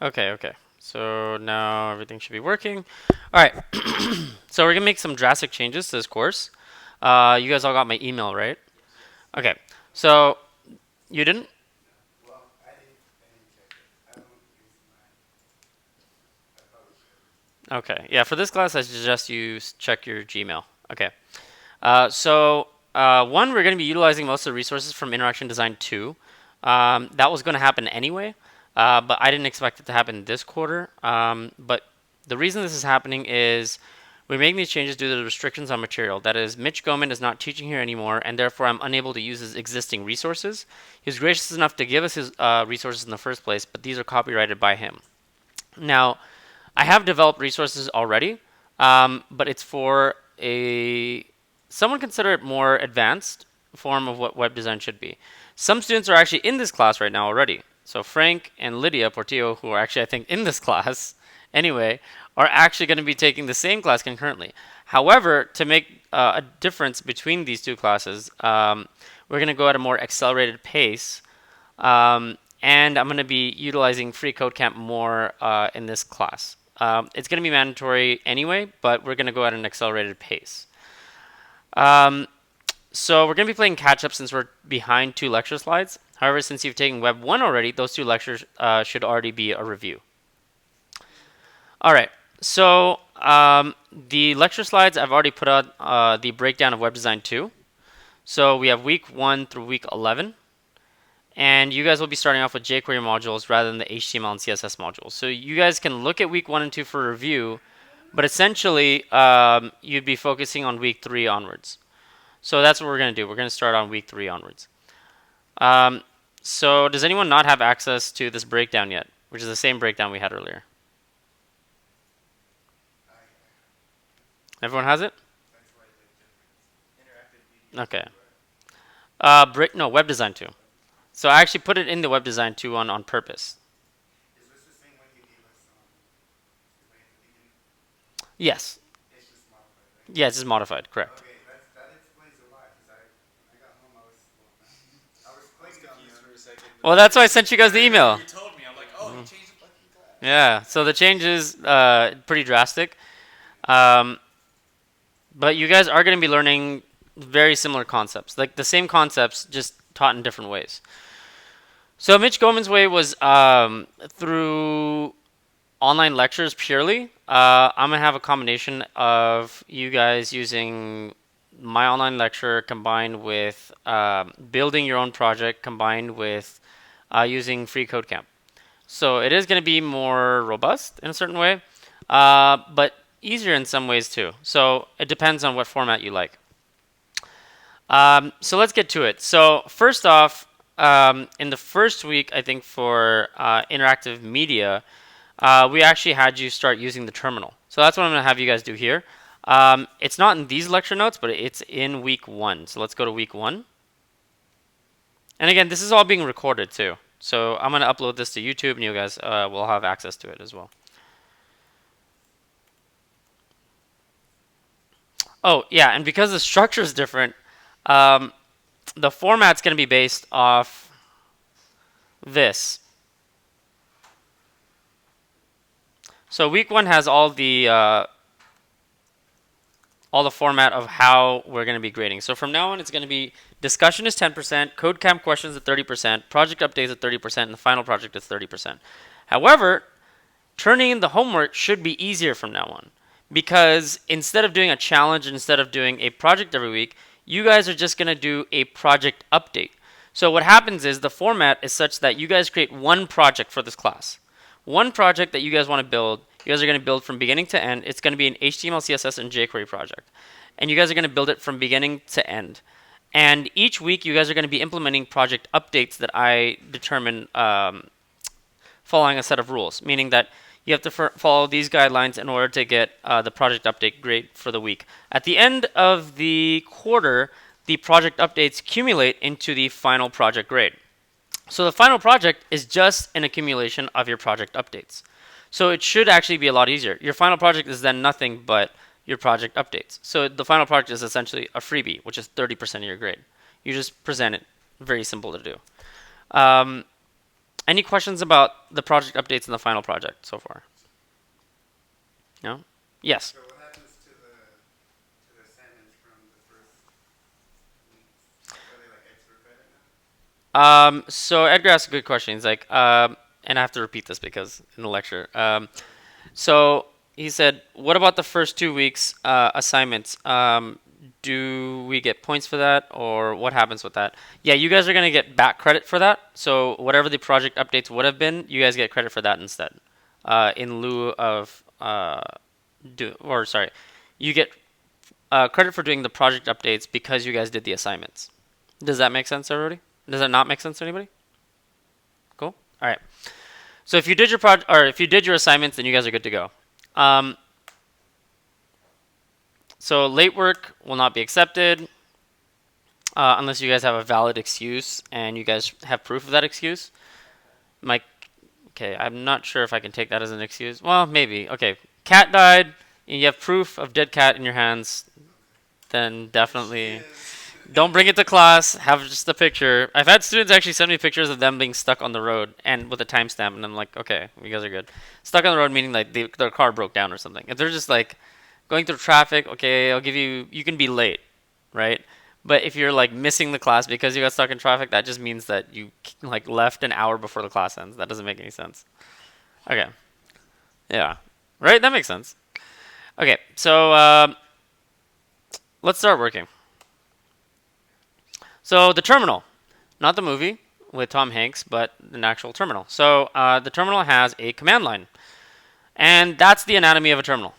Okay. So now everything should be working. All right. So we're gonna make some drastic changes to this course. You guys all got my email, right? Okay. So you didn't? Okay. Yeah. For this class, I suggest you check your Gmail. Okay. One, we're going to be utilizing most of the resources from Interaction Design 2. That was going to happen anyway, but I didn't expect it to happen this quarter. But the reason this is happening is we're making these changes due to the restrictions on material. That is, Mitch Goman is not teaching here anymore, and therefore I'm unable to use his existing resources. He was gracious enough to give us his resources in the first place, but these are copyrighted by him. Now, I have developed resources already, but it's for a someone consider it more advanced form of what web design should be. Some students are actually in this class right now already. So Frank and Lydia Portillo, who are actually I think in this class anyway, are actually going to be taking the same class concurrently. However, to make a difference between these two classes, we're going to go at a more accelerated pace. And I'm going to be utilizing Free Code Camp more in this class. It's going to be mandatory anyway, but we're going to go at an accelerated pace. So we're going to be playing catch up since we're behind 2 lecture slides. However, since you've taken Web 1 already, those 2 lectures should already be a review. All right, so the lecture slides, I've already put out the breakdown of Web Design 2. So we have week 1 through week 11. And you guys will be starting off with jQuery modules rather than the HTML and CSS modules. So you guys can look at week 1 and 2 for review, but essentially you'd be focusing on week 3 onwards. So that's what we're going to do. We're going to start on week 3 onwards. So does anyone not have access to this breakdown yet, which is the same breakdown we had earlier? Everyone has it? Okay. No, Web Design 2. So I actually put it in the Web Design 2 on purpose. Is this the same one you gave us way at the beginning? Yes. It's just modified, right? Yeah, it's just modified, correct. Okay, that explains a lot. Because when I got home, I was clicking on confused them. for a second. Well, that's why I sent you guys the email. You told me. I'm like, oh, he changed the fucking class. Yeah, so the change is pretty drastic. But you guys are going to be learning very similar concepts, like the same concepts, just taught in different ways. So Mitch Goman's way was through online lectures purely. I'm going to have a combination of you guys using my online lecture combined with building your own project combined with using Free Code Camp. So it is going to be more robust in a certain way, but easier in some ways too. So it depends on what format you like. So let's get to it. So first off, in the first week, I think for interactive media, we actually had you start using the terminal. So that's what I'm going to have you guys do here. It's not in these lecture notes, but it's in week 1. So let's go to week 1. And again, this is all being recorded too. So I'm going to upload this to YouTube, and you guys will have access to it as well. Oh, yeah, and because the structure is different, the format's going to be based off this. So week 1 has all the format of how we're going to be grading. So from now on, it's going to be discussion is 10%, code camp questions at 30%, project updates at 30%, and the final project is 30%. However, turning in the homework should be easier from now on, because instead of doing a challenge, instead of doing a project every week, you guys are just going to do a project update. So what happens is the format is such that you guys create one project for this class. One project that you guys want to build, you guys are going to build from beginning to end. It's going to be an HTML, CSS, and jQuery project. And you guys are going to build it from beginning to end. And each week, you guys are going to be implementing project updates that I determine following a set of rules, meaning that you have to follow these guidelines in order to get the project update grade for the week. At the end of the quarter, the project updates accumulate into the final project grade. So the final project is just an accumulation of your project updates. So it should actually be a lot easier. Your final project is then nothing but your project updates. So the final project is essentially a freebie, which is 30% of your grade. You just present it. Very simple to do. Any questions about the project updates in the final project so far? No? Yes. So what happens to the assignments from the first weeks? Are they like extra credit now? So Edgar asked a good question. He's like, and I have to repeat this because in the lecture. So he said, what about the first 2 weeks assignments? Do we get points for that, or what happens with that? Yeah, you guys are gonna get back credit for that. So whatever the project updates would have been, you guys get credit for that instead, in lieu of you get credit for doing the project updates because you guys did the assignments. Does that make sense, everybody? Does that not make sense to anybody? Cool. All right. So if you did your project, or if you did your assignments, then you guys are good to go. Um, so late work will not be accepted unless you guys have a valid excuse and you guys have proof of that excuse. Mike, okay, I'm not sure if I can take that as an excuse. Well, maybe. Okay, cat died, and you have proof of dead cat in your hands, then definitely don't bring it to class. Have just a picture. I've had students actually send me pictures of them being stuck on the road and with a timestamp, and I'm like, okay, you guys are good. Stuck on the road meaning like their car broke down or something. If they're just like going through traffic, okay, I'll give you. You can be late, right? But if you're like missing the class because you got stuck in traffic, that just means that you like left an hour before the class ends. That doesn't make any sense. Okay. Yeah. Right? That makes sense. Okay. So let's start working. So the terminal, not the movie with Tom Hanks, but an actual terminal. So the terminal has a command line, and that's the anatomy of a terminal.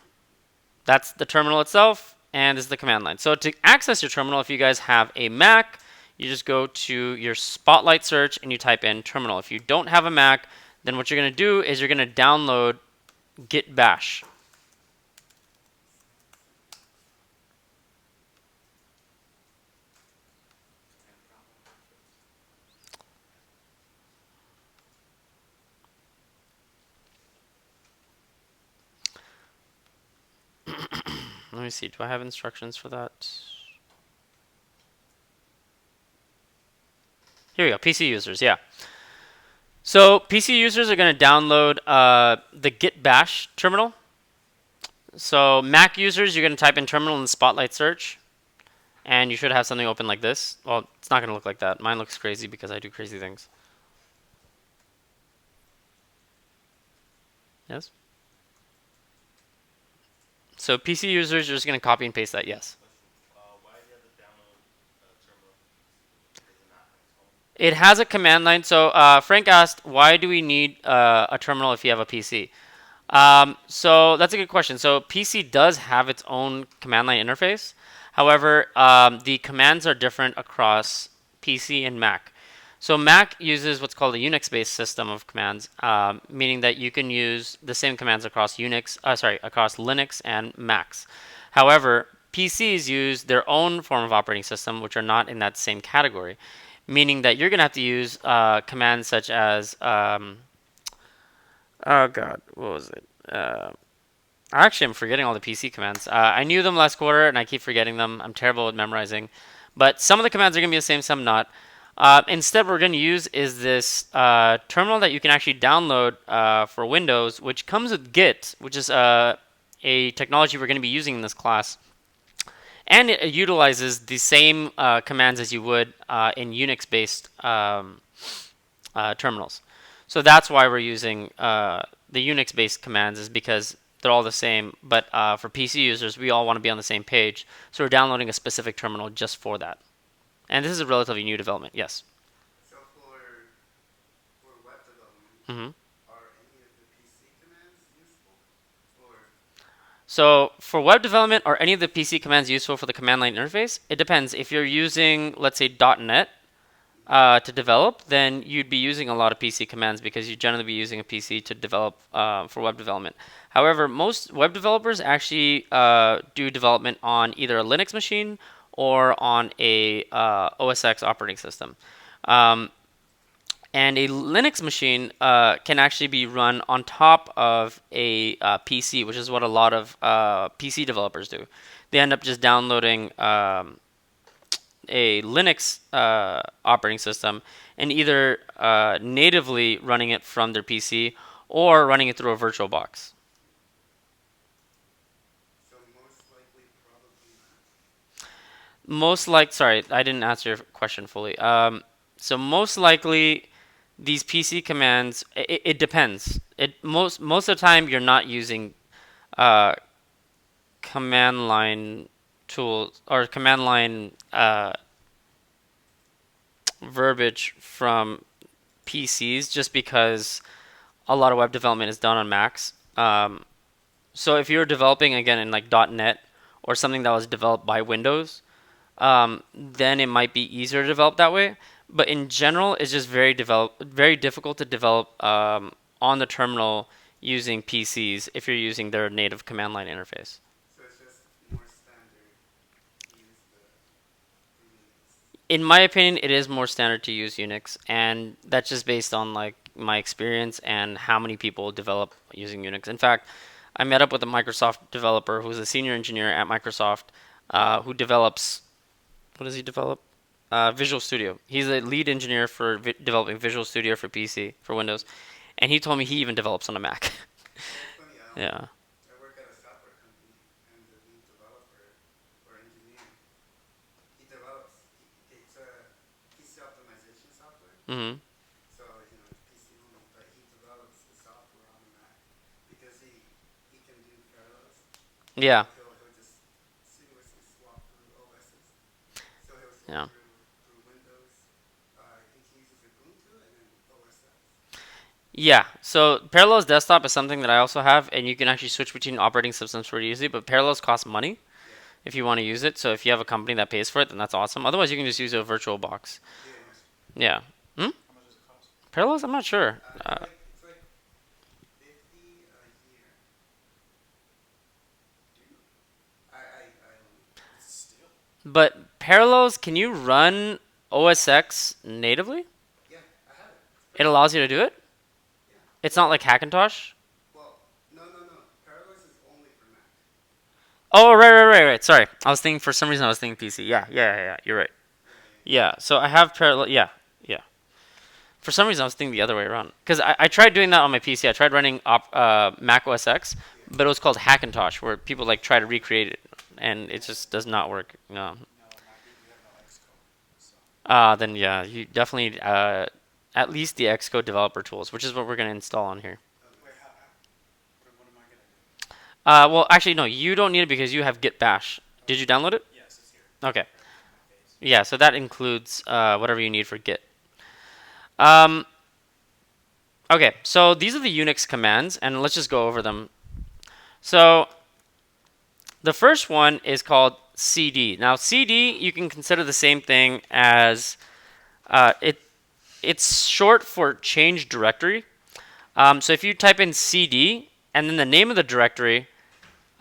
That's the terminal itself, and this is the command line. So to access your terminal, if you guys have a Mac, you just go to your Spotlight search and you type in terminal. If you don't have a Mac, then what you're going to do is you're going to download Git Bash. Let me see. Do I have instructions for that? Here we go. PC users. Yeah. So PC users are going to download the Git Bash terminal. So Mac users, you're going to type in terminal in the Spotlight search, and you should have something open like this. Well, it's not going to look like that. Mine looks crazy because I do crazy things. Yes? So PC users, you're just going to copy and paste that. Yes. Why do you have to download terminal? Does it not have its own? It has a command line. So Frank asked, why do we need a terminal if you have a PC? So that's a good question. So PC does have its own command line interface. However, the commands are different across PC and Mac. So Mac uses what's called a Unix-based system of commands, meaning that you can use the same commands across across Linux and Macs. However, PCs use their own form of operating system, which are not in that same category, meaning that you're going to have to use commands such as oh god, what was it? Actually, I'm forgetting all the PC commands. I knew them last quarter, and I keep forgetting them. I'm terrible at memorizing. But some of the commands are going to be the same, some not. Instead, what we're going to use is this terminal that you can actually download for Windows, which comes with Git, which is a technology we're going to be using in this class. And it utilizes the same commands as you would in Unix-based terminals. So that's why we're using the Unix-based commands, is because they're all the same. But for PC users, we all want to be on the same page. So we're downloading a specific terminal just for that. And this is a relatively new development. Yes. So for web development, Mm-hmm. are any of the PC commands useful? Or So for web development, are any of the PC commands useful for the command line interface? It depends. If you're using, let's say, .NET to develop, then you'd be using a lot of PC commands because you'd generally be using a PC to develop for web development. However, most web developers actually do development on either a Linux machine or on a OS X operating system. And a Linux machine can actually be run on top of a PC, which is what a lot of PC developers do. They end up just downloading a Linux operating system and either natively running it from their PC or running it through a virtual box. So most likely, probably not. Sorry, I didn't answer your question fully. So most likely, these PC commands, it depends. Most of the time you're not using uh, command line tools or command line verbiage from PCs just because a lot of web development is done on Macs. So if you're developing again in like .NET or something that was developed by Windows, then it might be easier to develop that way. But in general, it's just very difficult to develop on the terminal using PCs if you're using their native command line interface. So it's just more standard to use the Linux. In my opinion, it is more standard to use Unix, and that's just based on like my experience and how many people develop using Unix. In fact, I met up with a Microsoft developer who's a senior engineer at Microsoft, who develops. What does he develop? Visual Studio. He's a lead engineer for developing Visual Studio for PC for Windows, and he told me he even develops on a Mac. It's funny. Yeah. I work at a software company, and the lead developer or engineer, he develops. It's a PC optimization software. Mhm. So it's PC only, but he develops the software on the Mac because he can do parallels. Yeah. He'll just seamlessly swap through OSs. So he'll Yeah. swap through Windows. I think he uses Ubuntu and then OS X. Yeah, so Parallels Desktop is something that I also have, and you can actually switch between operating systems pretty easily, but Parallels costs money Yeah. if you want to use it. So if you have a company that pays for it, then that's awesome. Otherwise, you can just use a virtual box. Yeah. Yeah. Hmm? How much does it cost? Parallels? I'm not sure. It's like 50 a year. Do you? I don't know. It's a steal. But Parallels, can you run OS X natively? Yeah, I have it. It allows you to do it? Yeah. It's not like Hackintosh? Well, no. Parallels is only for Mac. Oh, right. Sorry. For some reason, I was thinking PC. Yeah. You're right. Yeah, Yeah, so I have Parallel. Yeah. For some reason, I was thinking the other way around. Because I tried doing that on my PC. I tried running Mac OS X, yeah. but it was called Hackintosh, where people like try to recreate it, and it just does not work. No. No, we have no Xcode. So. Then yeah, you definitely at least the Xcode developer tools, which is what we're gonna install on here. Wait, what am I gonna do? Well, actually, no, you don't need it because you have Git Bash. Did you download it? Yes, it's here. Okay. Right in my face. Yeah, so that includes whatever you need for Git. Um, okay, so these are the Unix commands, and let's just go over them. So the first one is called cd. Now, cd you can consider the same thing as it. It's short for change directory. So if you type in cd and then the name of the directory,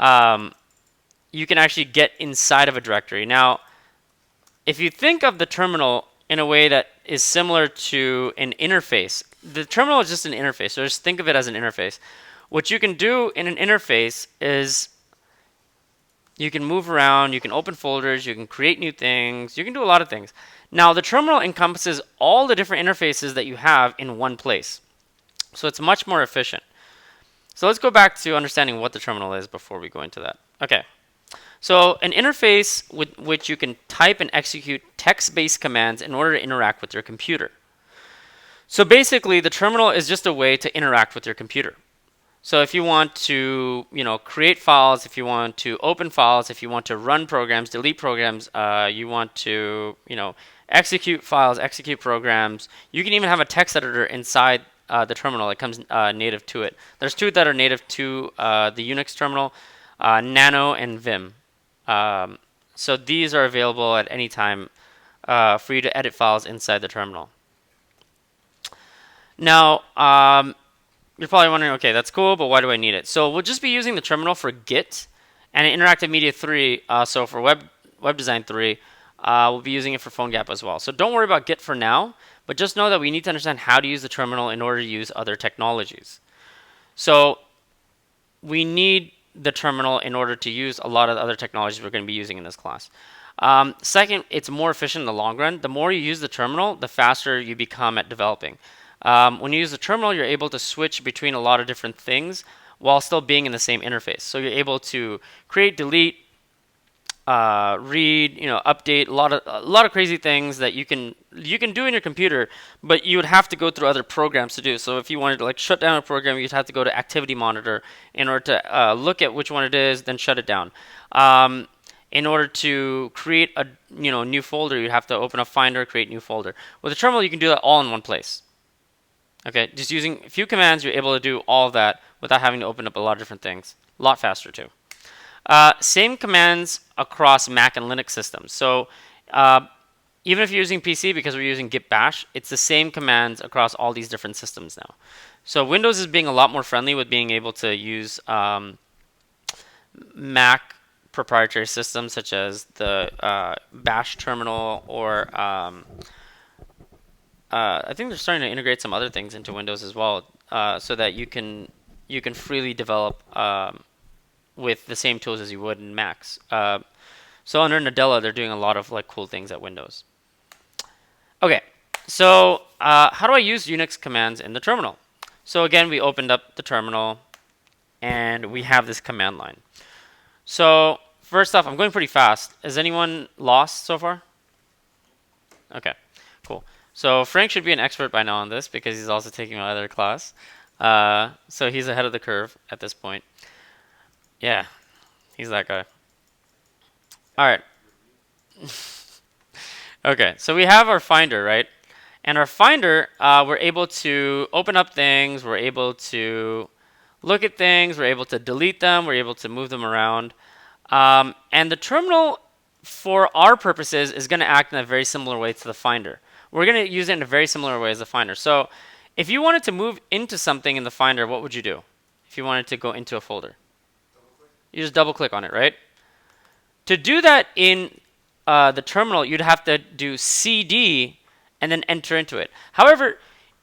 you can actually get inside of a directory. Now, if you think of the terminal in a way that is similar to an interface, the terminal is just an interface. So just think of it as an interface. What you can do in an interface is you can move around, you can open folders, you can create new things, you can do a lot of things. Now, the terminal encompasses all the different interfaces that you have in one place. So it's much more efficient. So let's go back to understanding what the terminal is before we go into that. Okay. So an interface with which you can type and execute text-based commands in order to interact with your computer. So basically, the terminal is just a way to interact with your computer. So if you want to, create files, if you want to open files, if you want to run programs, delete programs, you want to, execute files, execute programs. You can even have a text editor inside the terminal that comes native to it. There's two that are native to the Unix terminal, Nano and Vim. So these are available at any time for you to edit files inside the terminal. Now, you're probably wondering, okay, that's cool, but why do I need it? So we'll just be using the terminal for Git and Interactive Media 3. So for Web Design 3, we'll be using it for PhoneGap as well. So don't worry about Git for now, but just know that we need to understand how to use the terminal in order to use other technologies. So we need the terminal in order to use a lot of the other technologies we're going to be using in this class. Second, it's more efficient in the long run. The more you use the terminal, the faster you become at developing. When you use the terminal, you're able to switch between a lot of different things while still being in the same interface. So you're able to create, delete, read, update a lot of crazy things that you can do in your computer, but you would have to go through other programs to do. So if you wanted to like shut down a program, you'd have to go to Activity Monitor in order to look at which one it is, then shut it down. In order to create a new folder, you have to open up Finder, create new folder. With the terminal, you can do that all in one place. Okay, just using a few commands, you're able to do all of that without having to open up a lot of different things. A lot faster too. Same commands across Mac and Linux systems. So even if you're using PC, because we're using Git Bash, it's the same commands across all these different systems now. So Windows is being a lot more friendly with being able to use Mac proprietary systems such as the Bash terminal, or I think they're starting to integrate some other things into Windows as well, so that you can freely develop with the same tools as you would in Macs. So under Nadella, they're doing a lot of like cool things at Windows. Okay, so how do I use Unix commands in the terminal? So again, we opened up the terminal, and we have this command line. So first off, I'm going pretty fast. Is anyone lost so far? Okay, cool. So Frank should be an expert by now on this because he's also taking my other class. So he's ahead of the curve at this point. Yeah, he's that guy. All right. Okay, so we have our Finder, right? And our Finder, we're able to open up things. We're able to look at things. We're able to delete them. We're able to move them around. And the terminal, for our purposes, is going to act in a very similar way to the Finder. We're going to use it in a very similar way as the Finder. So if you wanted to move into something in the Finder, what would you do? If you wanted to go into a folder? You just double click on it, right? To do that in the terminal, you'd have to do CD and then enter into it. However,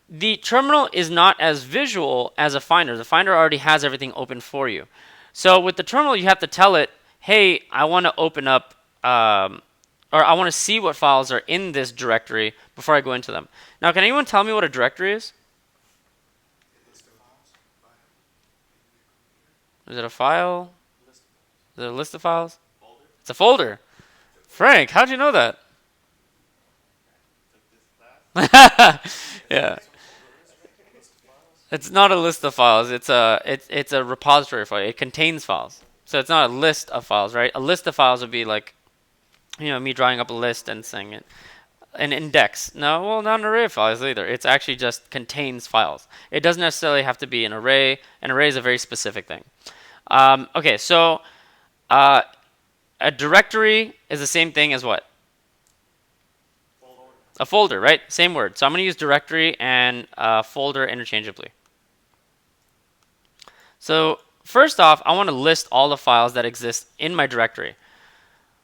the terminal is not as visual as a Finder. The Finder already has everything open for you. So with the terminal, you have to tell it, hey, I want to open up, or I want to see what files are in this directory before I go into them. Now, can anyone tell me what a directory is? Is it a file? Is it a list of files? It's a folder. Frank, how'd you know that? Yeah. It's not a list of files. It's a repository file. It contains files. So it's not a list of files, right? A list of files would be like, me drawing up a list and saying it. An index. No, well, not an array of files either. It's actually just contains files. It doesn't necessarily have to be an array. An array is a very specific thing. Okay, so a directory is the same thing as what? A folder, right? Same word. So I'm going to use directory and folder interchangeably. So first off, I want to list all the files that exist in my directory.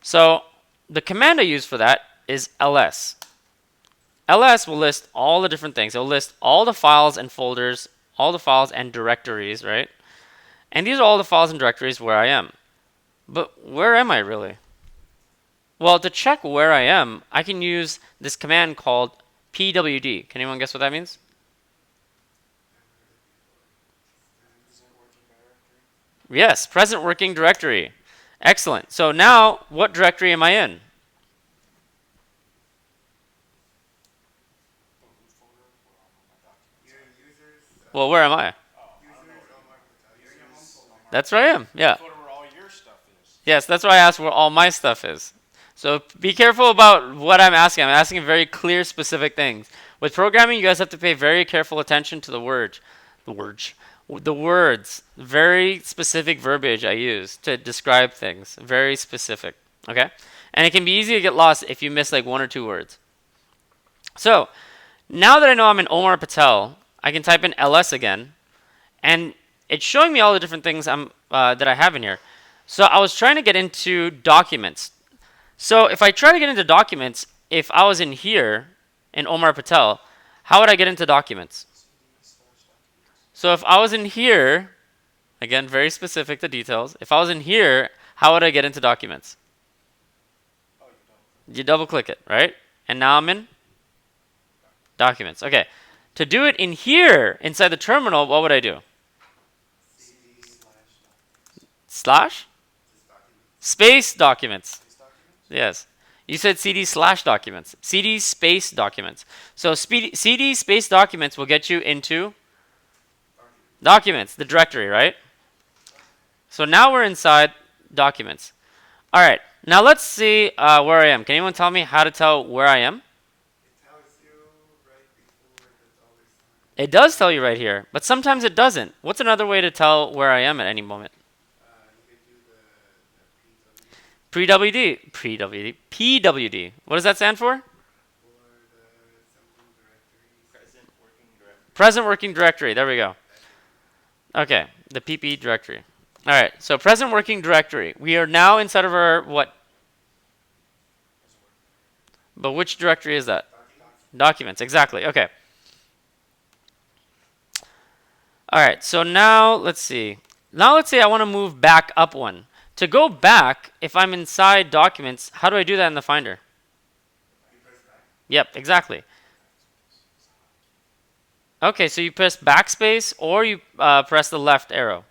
So the command I use for that is ls. ls will list all the different things. It will list all the files and folders, all the files and directories, right? And these are all the files and directories where I am. But where am I really? Well, to check where I am, I can use this command called pwd. Can anyone guess what that means? Yes, present working directory. Excellent. So now, what directory am I in? Well, where am I? That's where I am. Yeah. Yes, that's why I asked where all my stuff is. So be careful about what I'm asking. I'm asking very clear, specific things. With programming, you guys have to pay very careful attention to the words. Very specific verbiage I use to describe things. Very specific. Okay? And it can be easy to get lost if you miss like one or two words. So now that I know I'm in Omar Patel, I can type in ls again, and it's showing me all the different things that I have in here. So I was trying to get into documents. So if I try to get into documents, if I was in here, in Omar Patel, how would I get into documents? So if I was in here, again, very specific to details. If I was in here, how would I get into documents? You double click it, right? And now I'm in documents. Okay. To do it in here, inside the terminal, what would I do? CD Slash? just documents. Space documents. These documents? Yes. You said CD slash documents. CD space documents. So CD space documents will get you into documents, the directory, right? So now we're inside documents. All right. Now let's see where I am. Can anyone tell me how to tell where I am? It tells you right before the dollar sign. It does tell you right here, but sometimes it doesn't. What's another way to tell where I am at any moment? You can do the Pre-WD. PWD. What does that stand for? or the something directories. Present working directory. Present working directory. There we go. Okay, the PP directory. All right, so present working directory. We are now inside of our what? But which directory is that? Documents, exactly. Okay. All right, so now let's see. Now let's say I want to move back up one. To go back, if I'm inside documents, how do I do that in the Finder? You press back. Yep, exactly. Okay, so you press backspace or you press the left arrow.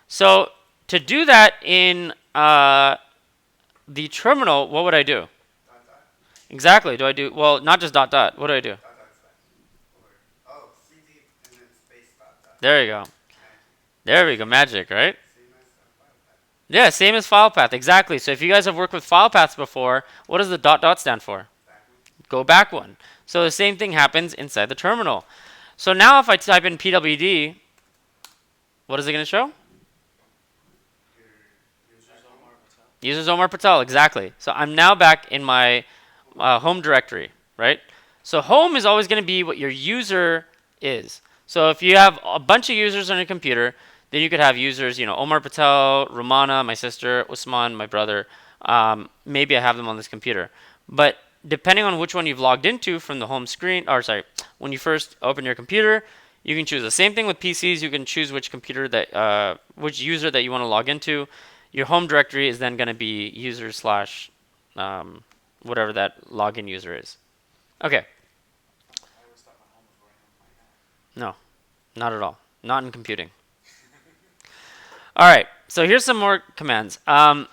So to do that in the terminal, what would I do? Dot dot. Exactly. Do I do, well, not just dot dot. What do I do? Dot dot slash. Or CD and then space dot dot. There you go. Magic. There we go. Magic, right? Same as file path. Yeah, same as file path. Exactly. So if you guys have worked with file paths before, what does the dot dot stand for? Backward. Go back one. So the same thing happens inside the terminal. So now if I type in PWD, what is it going to show? Users Omar Patel. Users Omar Patel, exactly. So I'm now back in my home directory, right? So home is always going to be what your user is. So if you have a bunch of users on your computer, then you could have users, Omar Patel, Romana, my sister, Usman, my brother. Maybe I have them on this computer. But depending on which one you've logged into from the home screen, or sorry, when you first open your computer, you can choose the same thing with PCs. You can choose which computer that, which user that you want to log into. Your home directory is then going to be user slash whatever that login user is. Okay. I always thought my home was where I am right now. No, not at all. Not in computing. All right. So here's some more commands. I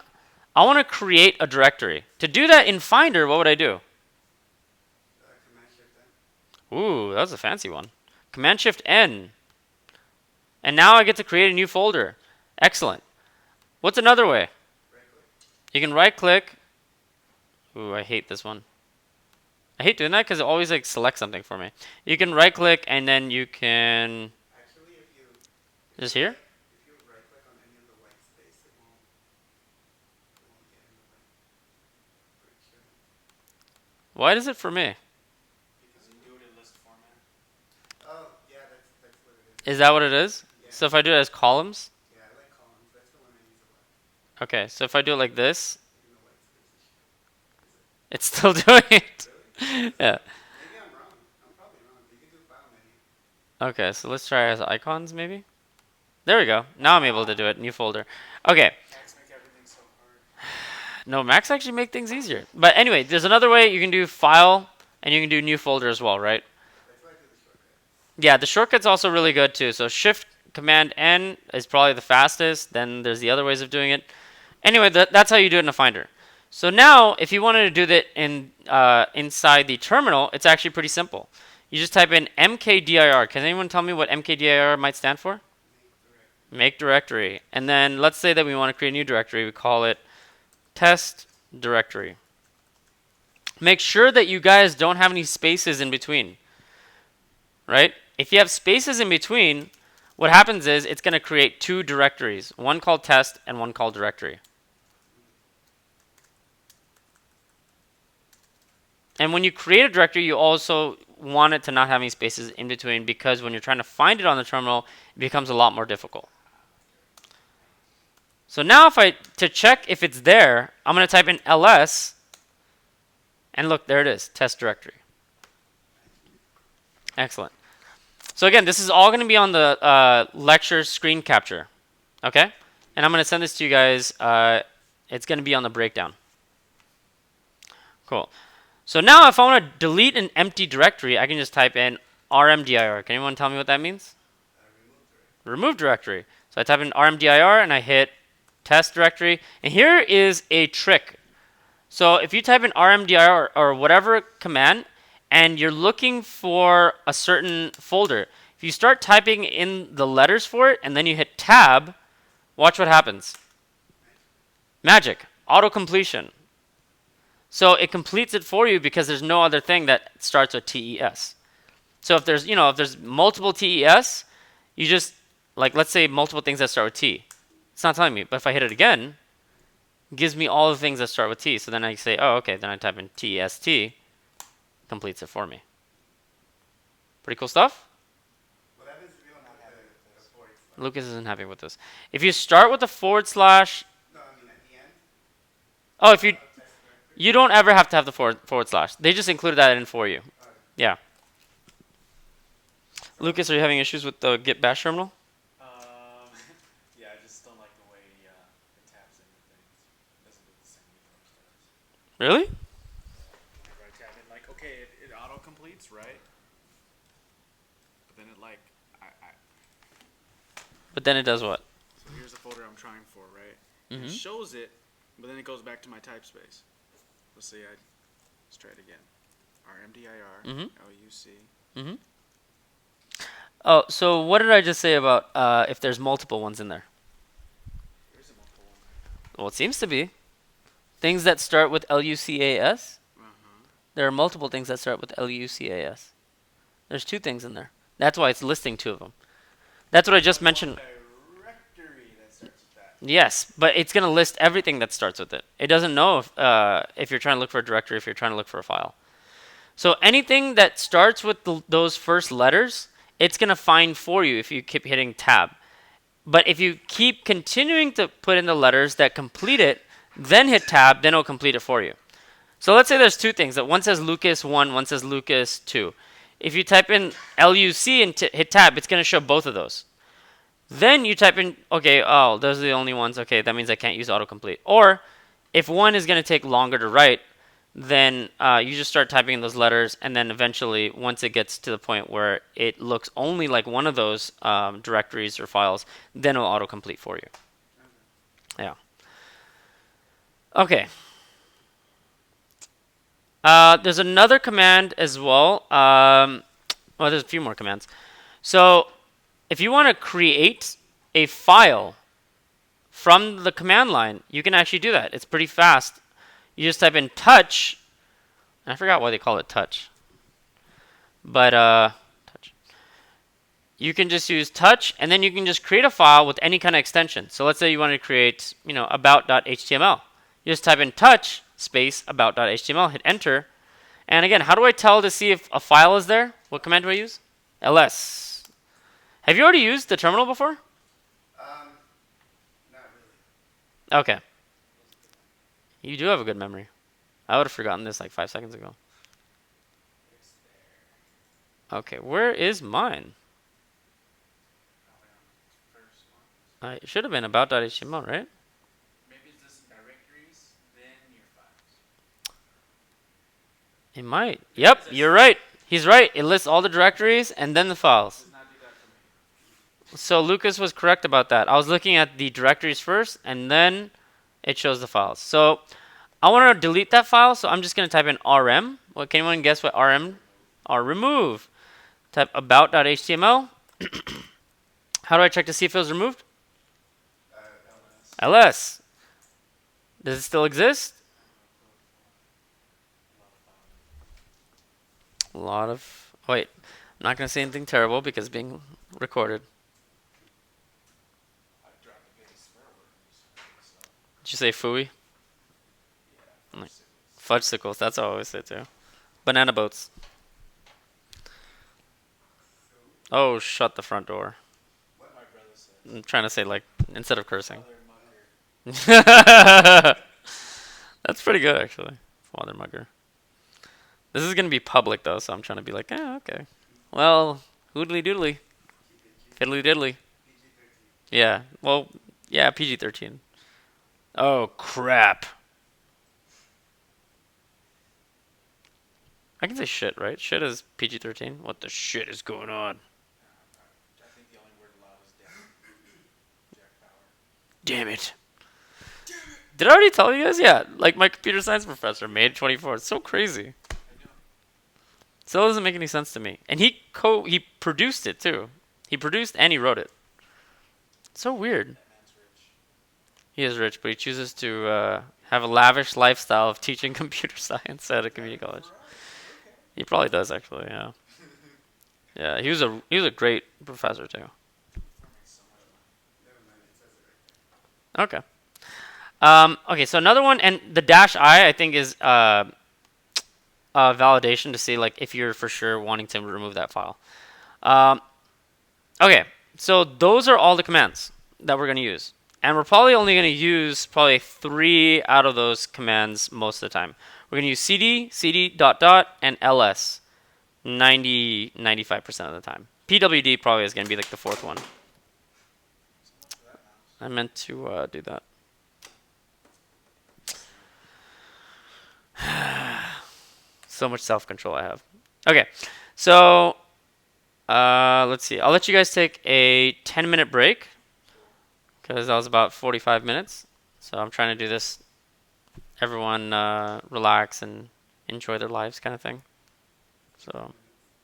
want to create a directory. To do that in Finder, what would I do? Command Shift N. Ooh, that was a fancy one. Command Shift N. And now I get to create a new folder. Excellent. What's another way? Right click. You can right click. Ooh, I hate this one. I hate doing that because it always selects something for me. You can right click and then you can Actually, if you just here. if you right click on any of the white space, it won't get in the way. Pretty sure. Why does it for me? Because you do it in list format. Oh yeah, that's what it is. Is that what it is? Yeah. So if I do it as columns, Yeah, I like columns. That's the one I use a lot. okay. So if I do it like this, Even the white space is shit. it's still doing it. Really? Yeah. Maybe I'm wrong. I'm probably wrong. You can do file menu. Okay, so let's try as icons maybe. There we go. Now I'm able to do it. New folder. Okay. Tags make everything so hard. No, Macs actually make things easier. But anyway, there's another way you can do file and you can do new folder as well, right? That's why I do the shortcut. Yeah, the shortcut's also really good too. So Shift Command N is probably the fastest. Then there's the other ways of doing it. Anyway, that's how you do it in a Finder. So now, if you wanted to do that in inside the terminal, it's actually pretty simple. You just type in mkdir. Can anyone tell me what mkdir might stand for? Make directory. And then let's say that we want to create a new directory. We call it test directory. Make sure that you guys don't have any spaces in between. Right? If you have spaces in between, what happens is it's going to create two directories, one called test and one called directory. And when you create a directory, you also want it to not have any spaces in between because when you're trying to find it on the terminal, it becomes a lot more difficult. So now to check if it's there, I'm going to type in ls, and look, there it is, test directory. Excellent. So again, this is all going to be on the lecture screen capture, okay? And I'm going to send this to you guys. It's going to be on the breakdown. Cool. So now if I want to delete an empty directory, I can just type in rmdir. Can anyone tell me what that means? Remove directory. So I type in rmdir and I hit test directory. And here is a trick. So if you type in rmdir or whatever command and you're looking for a certain folder, if you start typing in the letters for it and then you hit tab, watch what happens. Magic. Auto completion. So it completes it for you because there's no other thing that starts with TES. So if there's multiple TES, you just let's say multiple things that start with T. It's not telling me, but if I hit it again, it gives me all the things that start with T. So then I say, oh, okay, then I type in TEST, completes it for me. Pretty cool stuff? What happens if you don't have the forward slash? Lucas isn't happy with this. If you start with a forward slash, No, I mean at the end. oh, if you Test directory. you don't ever have to have the forward slash. They just included that in for you. Yeah. Lucas, are you having issues with the Git Bash terminal? Yeah, I just don't like the way it taps into things. It doesn't do the same way Chrome does. Really? Whenever I tap in, like, okay, it auto completes, right? But then it But then it does what? so here's the folder I'm trying for, right? Mm-hmm. It shows it, but then it goes back to my type space. Let's see, let's try it again. RMDIR, Mhm. LUC. Mm-hmm. Oh, so what did I just say about if there's multiple ones in there? There is a multiple one. Well, it seems to be. Things that start with LUCAS. There are multiple things that start with LUCAS. There's 2 things in there. That's why it's listing 2 of them. That's what I just mentioned. Directory that starts with that. Yes, but it's going to list everything that starts with it. It doesn't know if you're trying to look for a directory, if you're trying to look for a file. So anything that starts with those first letters, it's going to find for you if you keep hitting tab. But if you keep continuing to put in the letters that complete it, then hit tab, then it'll complete it for you. So let's say there's 2 things. That one says Lucas 1, one says Lucas 2. If you type in LUC and hit tab, it's going to show both of those. Then you type in, okay, oh, those are the only ones. Okay, that means I can't use autocomplete. Or if one is going to take longer to write, then you just start typing in those letters, and then eventually, once it gets to the point where it looks only like one of those directories or files, then it'll autocomplete for you. Yeah. Okay. There's another command as well. Well, there's a few more commands. So if you want to create a file from the command line, you can actually do that. It's pretty fast. You just type in touch. I forgot why they call it touch. But touch. You can just use touch, and then you can just create a file with any kind of extension. So let's say you want to create, about.html. You just type in touch space about.html, hit enter. And again, how do I tell to see if a file is there? What command do I use? ls. Have you already used the terminal before? Not really. Okay. You do have a good memory. I would have forgotten this like 5 seconds ago. It's there. Okay, where is mine? First one. It should have been about.html, right? Maybe it's just directories, then your files. It might. Yep, you're right. He's right. It lists all the directories and then the files. Does not do that for me. So Lucas was correct about that. I was looking at the directories first, and then it shows the files. So I want to delete that file, so I'm just going to type in rm. Well, can anyone guess what rm? Remove. Type about.html. How do I check to see if it was removed? ls. Does it still exist? A lot of... Wait, I'm not going to say anything terrible because it's being recorded. I dropped the biggest swear word recently, so Did you say fooey? yeah. Like- Fudgesicles, that's what I always say too. Banana boats. Oh, shut the front door. What my brother says. I'm trying to say, like, instead of cursing. Mother mugger. That's pretty good, actually. Father mugger. This is going to be public, though, so I'm trying to be like, okay. Well, hoodly doodly. Fiddly diddly. PG-13. Yeah, well, yeah, PG-13. Oh, crap. I can say shit, right? Shit is PG-13. What the shit is going on? I think the only word allowed is Jack Bauer. Damn it. Did I already tell you guys? Yeah, like my computer science professor made it 24. It's so crazy. I know. Still doesn't make any sense to me. And he produced it too. He produced and he wrote it. So weird. That man's rich. He is rich, but he chooses to have a lavish lifestyle of teaching computer science at a community college. He probably does actually. Yeah. Yeah. He was a great professor too. Never mind, it says it right there. Okay. Okay. So another one, and the -I think is validation to see like if you're for sure wanting to remove that file. Um, okay. So those are all the commands that we're going to use. And we're probably only going to use probably 3 out of those commands most of the time. We're going to use cd, cd, dot, dot, and ls 95% of the time. pwd probably is going to be like the 4th one. I meant to do that. So much self-control I have. Okay, so let's see. I'll let you guys take a 10-minute break because that was about 45 minutes. So I'm trying to do this. Everyone relax and enjoy their lives kind of thing. So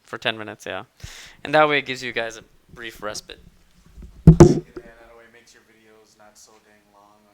for 10 minutes, yeah. And that way it gives you guys a brief respite. Yeah, that way it makes your videos not so dang long.